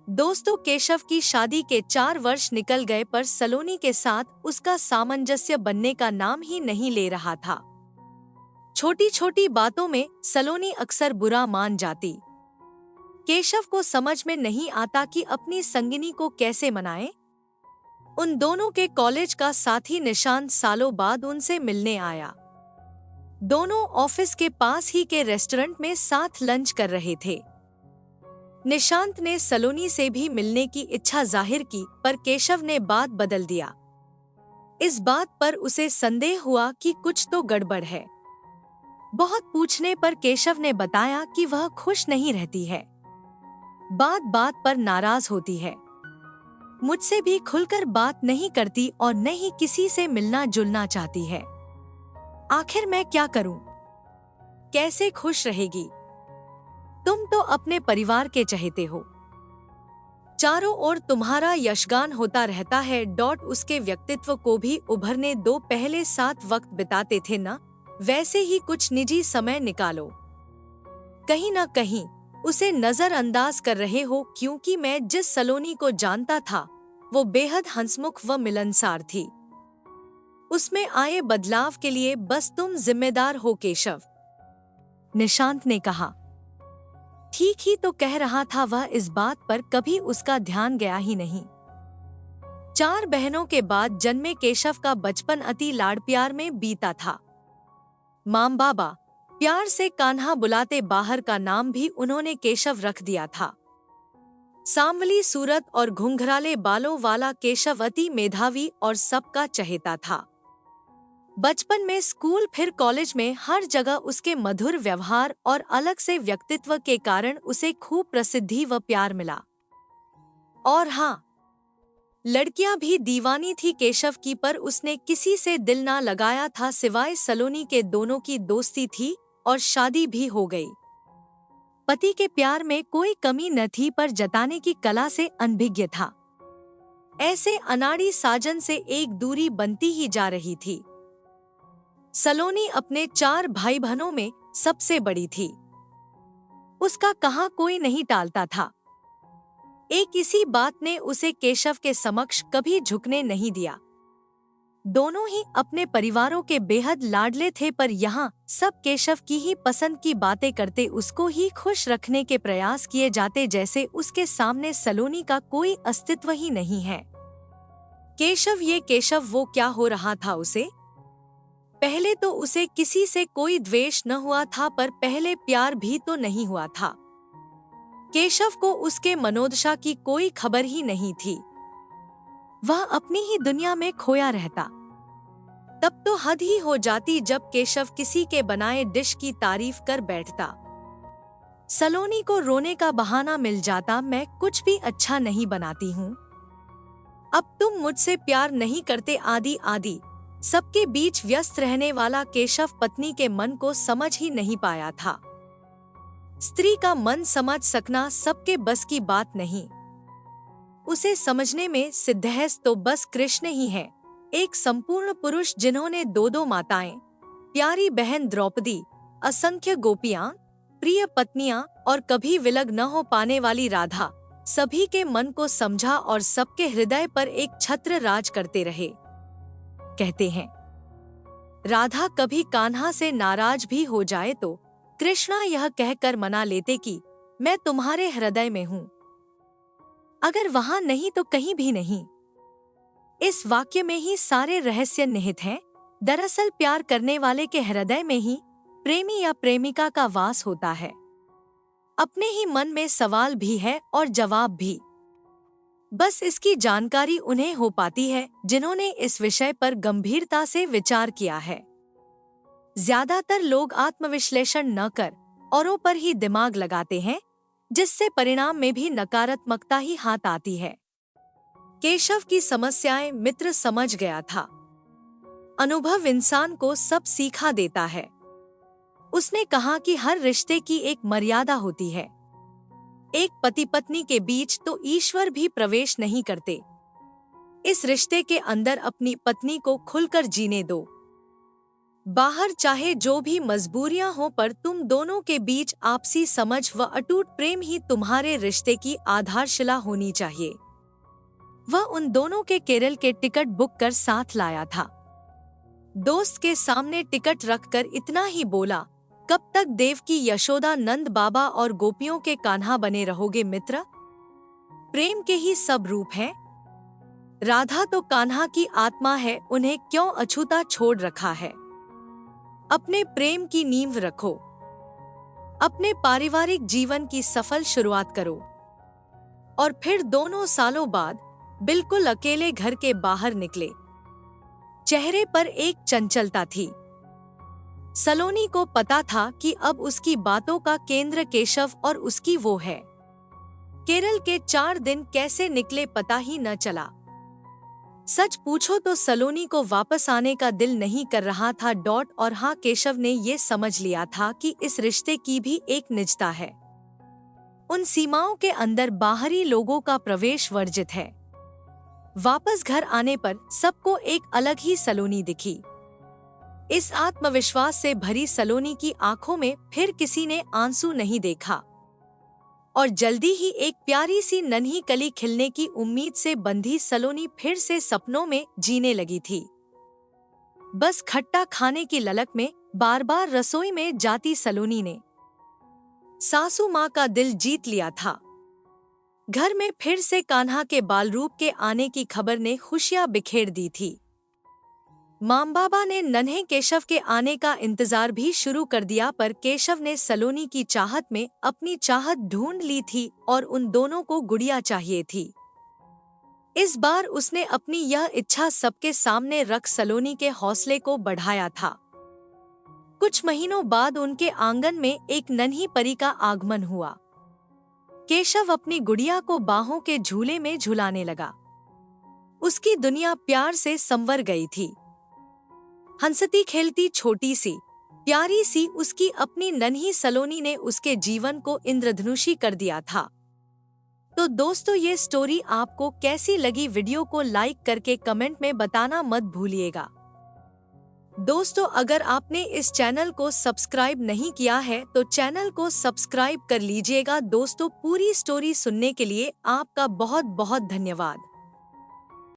दोस्तों, केशव की शादी के 4 वर्ष निकल गए पर सलोनी के साथ उसका सामंजस्य बनने का नाम ही नहीं ले रहा था। छोटी छोटी बातों में सलोनी अक्सर बुरा मान जाती। केशव को समझ में नहीं आता कि अपनी संगिनी को कैसे मनाए। उन दोनों के कॉलेज का साथी निशांत सालों बाद उनसे मिलने आया। दोनों ऑफिस के पास ही के रेस्टोरेंट में साथ लंच कर रहे थे। निशांत ने सलोनी से भी मिलने की इच्छा जाहिर की, पर केशव ने बात बदल दिया। इस बात पर उसे संदेह हुआ कि कुछ तो गड़बड़ है। बहुत पूछने पर केशव ने बताया कि वह खुश नहीं रहती है, बात बात पर नाराज होती है, मुझसे भी खुलकर बात नहीं करती और न ही किसी से मिलना जुलना चाहती है। आखिर मैं क्या करूं? कैसे खुश रहेगी? तुम तो अपने परिवार के चहेते हो, चारों ओर तुम्हारा यशगान होता रहता है। उसके व्यक्तित्व को भी उभरने दो, पहले साथ वक्त बिताते थे ना, वैसे ही कुछ निजी समय निकालो। कहीं ना कहीं उसे नजरअंदाज कर रहे हो, क्योंकि मैं जिस सलोनी को जानता था वो बेहद हंसमुख व मिलनसार थी। उसमें आए बदलाव के लिए बस तुम जिम्मेदार हो केशव, निशांत ने कहा। ठीक ही तो कह रहा था वह, इस बात पर कभी उसका ध्यान गया ही नहीं। 4 बहनों के बाद जन्मे केशव का बचपन अति लाड़ प्यार में बीता था। माम बाबा प्यार से कान्हा बुलाते, बाहर का नाम भी उन्होंने केशव रख दिया था। सांवली सूरत और घुंघराले बालों वाला केशव अति मेधावी और सबका चहेता था। बचपन में स्कूल फिर कॉलेज में हर जगह उसके मधुर व्यवहार और अलग से व्यक्तित्व के कारण उसे खूब प्रसिद्धि व प्यार मिला। और हाँ, लड़कियां भी दीवानी थी केशव की, पर उसने किसी से दिल ना लगाया था सिवाय सलोनी के। दोनों की दोस्ती थी और शादी भी हो गई। पति के प्यार में कोई कमी न थी, पर जताने की कला से अनभिज्ञ था। ऐसे अनाड़ी साजन से एक दूरी बनती ही जा रही थी। सलोनी अपने 4 भाई बहनों में सबसे बड़ी थी। उसका कहाँ कोई नहीं टालता था। एक इसी बात ने उसे केशव के समक्ष कभी झुकने नहीं दिया। दोनों ही अपने परिवारों के बेहद लाडले थे, पर यहाँ सब केशव की ही पसंद की बातें करते, उसको ही खुश रखने के प्रयास किए जाते, जैसे उसके सामने सलोनी का कोई अस्तित्व ही नहीं है। केशव ये केशव वो क्या हो रहा था उसे? पहले तो उसे किसी से कोई द्वेष न हुआ था, पर पहले प्यार भी तो नहीं हुआ था। केशव को उसके मनोदशा की कोई खबर ही नहीं थी। वह अपनी ही दुनिया में खोया रहता। तब तो हद ही हो जाती जब केशव किसी के बनाए डिश की तारीफ कर बैठता। सलोनी को रोने का बहाना मिल जाता, मैं कुछ भी अच्छा नहीं बनाती हूँ, अब तुम मुझसे प्यार नहीं करते, आदि आदि। सबके बीच व्यस्त रहने वाला केशव पत्नी के मन को समझ ही नहीं पाया था। स्त्री का मन समझ सकना सबके बस की बात नहीं। उसे समझने में सिद्धहस्त तो बस कृष्ण ही है, एक संपूर्ण पुरुष जिन्होंने 2 माताएं, प्यारी बहन द्रौपदी, असंख्य गोपियां, प्रिय पत्नियां और कभी विलग न हो पाने वाली राधा, सभी के मन को समझा और सबके हृदय पर एक छत्र राज करते रहे। कहते हैं, राधा कभी कान्हा से नाराज भी हो जाए तो कृष्णा यह कहकर मना लेते कि मैं तुम्हारे हृदय में हूँ, अगर वहां नहीं तो कहीं भी नहीं। इस वाक्य में ही सारे रहस्य निहित हैं। दरअसल प्यार करने वाले के हृदय में ही प्रेमी या प्रेमिका का वास होता है। अपने ही मन में सवाल भी है और जवाब भी। बस इसकी जानकारी उन्हें हो पाती है जिन्होंने इस विषय पर गंभीरता से विचार किया है। ज्यादातर लोग आत्मविश्लेषण न कर औरों पर ही दिमाग लगाते हैं, जिससे परिणाम में भी नकारात्मकता ही हाथ आती है। केशव की समस्याएं मित्र समझ गया था। अनुभव इंसान को सब सिखा देता है। उसने कहा कि हर रिश्ते की एक मर्यादा होती है। एक पति पत्नी के बीच तो ईश्वर भी प्रवेश नहीं करते। इस रिश्ते के अंदर अपनी पत्नी को खुलकर जीने दो। बाहर चाहे जो भी मजबूरियां हो, पर तुम दोनों के बीच आपसी समझ व अटूट प्रेम ही तुम्हारे रिश्ते की आधारशिला होनी चाहिए। वह उन दोनों के केरल के टिकट बुक कर साथ लाया था। दोस्त के सामने टिकट रखकर इतना ही बोला, कब तक देवकी, यशोदा, नंद बाबा और गोपियों के कान्हा बने रहोगे मित्र? प्रेम के ही सब रूप हैं। राधा तो कान्हा की आत्मा है, उन्हें क्यों अछूता छोड़ रखा है? अपने प्रेम की नींव रखो, अपने पारिवारिक जीवन की सफल शुरुआत करो। और फिर दोनों सालों बाद बिल्कुल अकेले घर के बाहर निकले। चेहरे पर एक चंचलता थी। सलोनी को पता था कि अब उसकी बातों का केंद्र केशव और उसकी वो है। केरल के 4 दिन कैसे निकले पता ही न चला। सच पूछो तो सलोनी को वापस आने का दिल नहीं कर रहा था। और हाँ, केशव ने ये समझ लिया था कि इस रिश्ते की भी एक निजता है। उन सीमाओं के अंदर बाहरी लोगों का प्रवेश वर्जित है। वापस घर आने पर सबको एक अलग ही सलोनी दिखी। इस आत्मविश्वास से भरी सलोनी की आंखों में फिर किसी ने आंसू नहीं देखा। और जल्दी ही एक प्यारी सी नन्ही कली खिलने की उम्मीद से बंधी सलोनी फिर से सपनों में जीने लगी थी। बस खट्टा खाने की ललक में बार बार रसोई में जाती सलोनी ने सासू माँ का दिल जीत लिया था। घर में फिर से कान्हा के बालरूप के आने की खबर ने खुशियां बिखेर दी थी। माँ बाबा ने नन्हे केशव के आने का इंतजार भी शुरू कर दिया, पर केशव ने सलोनी की चाहत में अपनी चाहत ढूंढ ली थी और उन दोनों को गुड़िया चाहिए थी। इस बार उसने अपनी यह इच्छा सबके सामने रख सलोनी के हौसले को बढ़ाया था। कुछ महीनों बाद उनके आंगन में एक नन्ही परी का आगमन हुआ। केशव अपनी गुड़िया को बाहों के झूले में झुलाने लगा। उसकी दुनिया प्यार से संवर गई थी। हंसती खेलती छोटी सी प्यारी सी उसकी अपनी नन्ही सलोनी ने उसके जीवन को इंद्रधनुषी कर दिया था। तो दोस्तों, ये स्टोरी आपको कैसी लगी? वीडियो को लाइक करके कमेंट में बताना मत भूलिएगा। दोस्तों, अगर आपने इस चैनल को सब्सक्राइब नहीं किया है तो चैनल को सब्सक्राइब कर लीजिएगा। दोस्तों, पूरी स्टोरी सुनने के लिए आपका बहुत बहुत धन्यवाद।